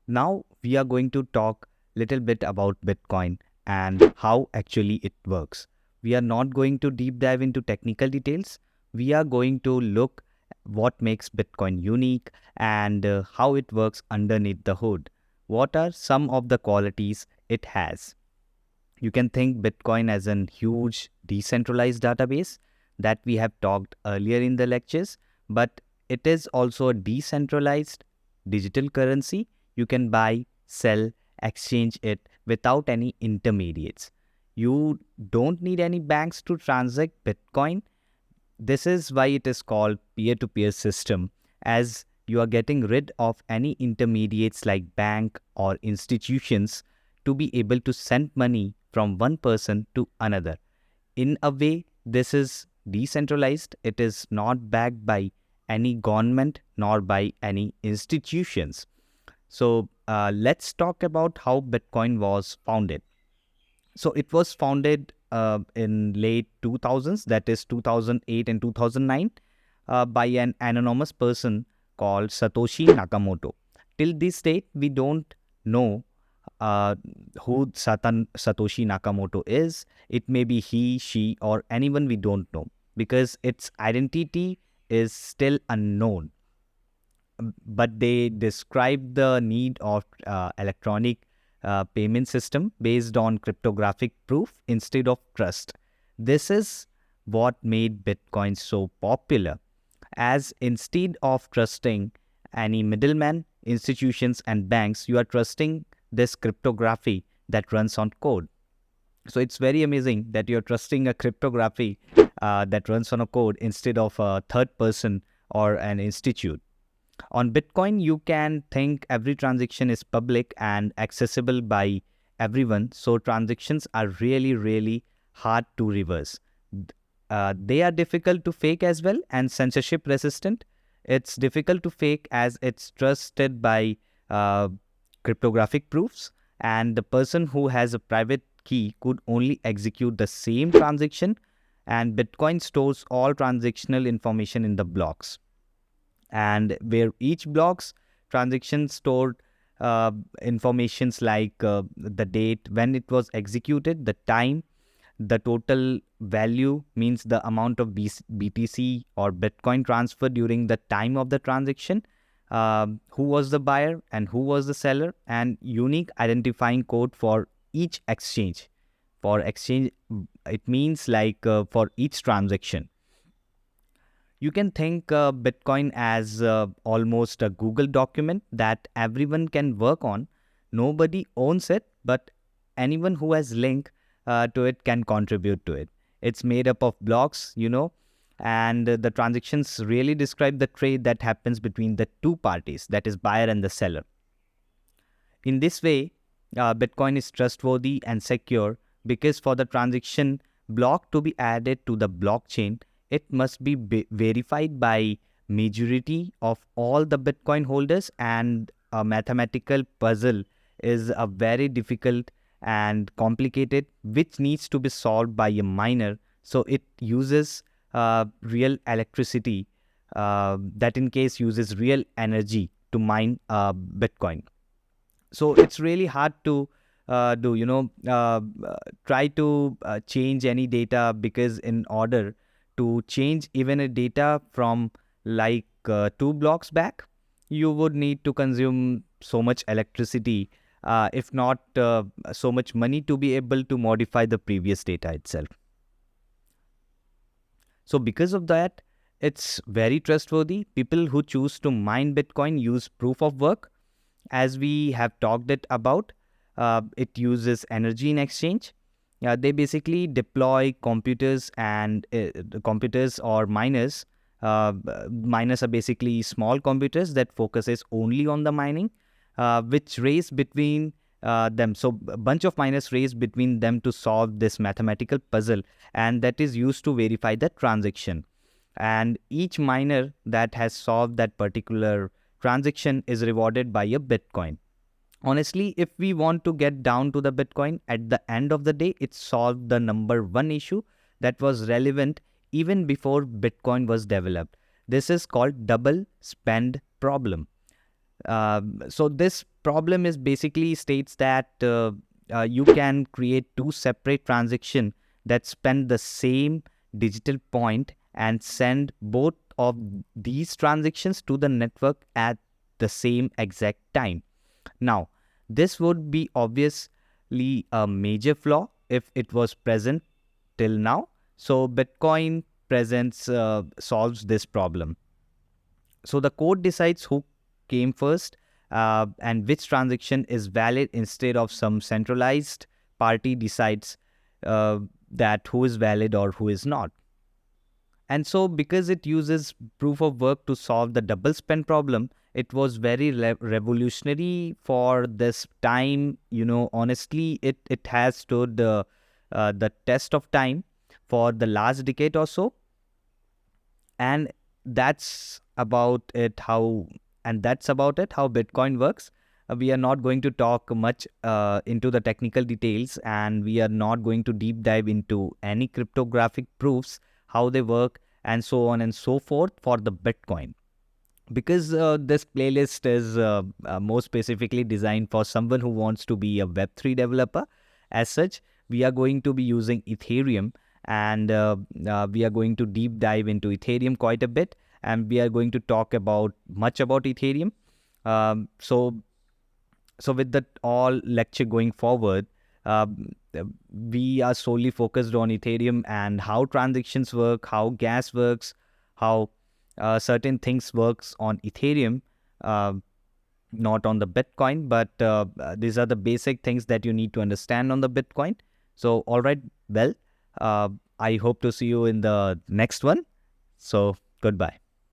Now we are going to talk little bit about Bitcoin and how actually it works. We are not going to deep dive into technical details. We are going to look what makes Bitcoin unique and how it works underneath the hood. What are some of the qualities it has? You can think Bitcoin as a huge decentralized database that we have talked earlier in the lectures, but it is also a decentralized digital currency. You can buy, sell, exchange it without any intermediates. You don't need any banks to transact Bitcoin. This is why it is called peer-to-peer system, as you are getting rid of any intermediates like bank or institutions to be able to send money from one person to another. In a way, this is decentralized. It is not backed by any government nor by any institutions. So let's talk about how Bitcoin was founded. So it was founded in late 2000s, that is 2008 and 2009, by an anonymous person called Satoshi Nakamoto. Till this date, we don't know who Satoshi Nakamoto is. It may be he, she, or anyone we don't know because its identity is still unknown. But they describe the need of electronic payment system based on cryptographic proof instead of trust. This is what made Bitcoin so popular, as instead of trusting any middleman, institutions, and banks, you are trusting this cryptography that runs on code. So it's very amazing that you're trusting a cryptography that runs on a code instead of a third person or an institute. On Bitcoin, you can think every transaction is public and accessible by everyone. So transactions are really, really hard to reverse. They are difficult to fake as well and censorship resistant. It's difficult to fake as it's trusted by uh, cryptographic proofs, and the person who has a private key could only execute the same transaction. And Bitcoin stores all transactional information in the blocks, and where each block's transaction stored informations like the date when it was executed, the time, the total value means the amount of BTC or Bitcoin transferred during the time of the transaction, who was the buyer and who was the seller, and unique identifying code for each exchange. For exchange, it means like for each transaction. You can think Bitcoin as almost a Google document that everyone can work on. Nobody owns it, but anyone who has link to it can contribute to it. It's made up of blocks, and the transactions really describe the trade that happens between the two parties, that is buyer and the seller. In this way, Bitcoin is trustworthy and secure because for the transaction block to be added to the blockchain, it must be verified by majority of all the Bitcoin holders, and a mathematical puzzle is a very difficult and complicated which needs to be solved by a miner. So it uses real electricity, that in case uses real energy to mine Bitcoin. So it's really hard to do try to change any data, because in order to change even a data from like 2 blocks back, you would need to consume so much electricity, if not so much money, to be able to modify the previous data itself. So because of that, it's very trustworthy. People who choose to mine Bitcoin use proof of work, as we have talked it about. It uses energy in exchange. They basically deploy computers, and the computers or miners. Miners are basically small computers that focuses only on the mining, which race between them. So a bunch of miners race between them to solve this mathematical puzzle, and that is used to verify the transaction. And each miner that has solved that particular transaction is rewarded by a Bitcoin. Honestly, if we want to get down to the Bitcoin, at the end of the day, it solved the number one issue that was relevant even before Bitcoin was developed. This is called double spend problem. So this problem is basically states that you can create two separate transactions that spend the same digital point and send both of these transactions to the network at the same exact time. Now, this would be obviously a major flaw if it was present till now. So Bitcoin presents solves this problem. So the code decides who came first and which transaction is valid instead of some centralized party decides that who is valid or who is not. And so because it uses proof of work to solve the double spend problem, it was very revolutionary for this time. Honestly, it has stood the test of time for the last decade or so. And that's about it how Bitcoin works. We are not going to talk much into the technical details, and we are not going to deep dive into any cryptographic proofs, how they work, and so on and so forth for the Bitcoin. Because this playlist is more specifically designed for someone who wants to be a Web3 developer. As such, we are going to be using Ethereum, and we are going to deep dive into Ethereum quite a bit, and we are going to talk much about Ethereum. So with that all lecture going forward, we are solely focused on Ethereum and how transactions work, how gas works, how certain things works on Ethereum, not on the Bitcoin, but these are the basic things that you need to understand on the Bitcoin. So, all right, well, I hope to see you in the next one. So, goodbye.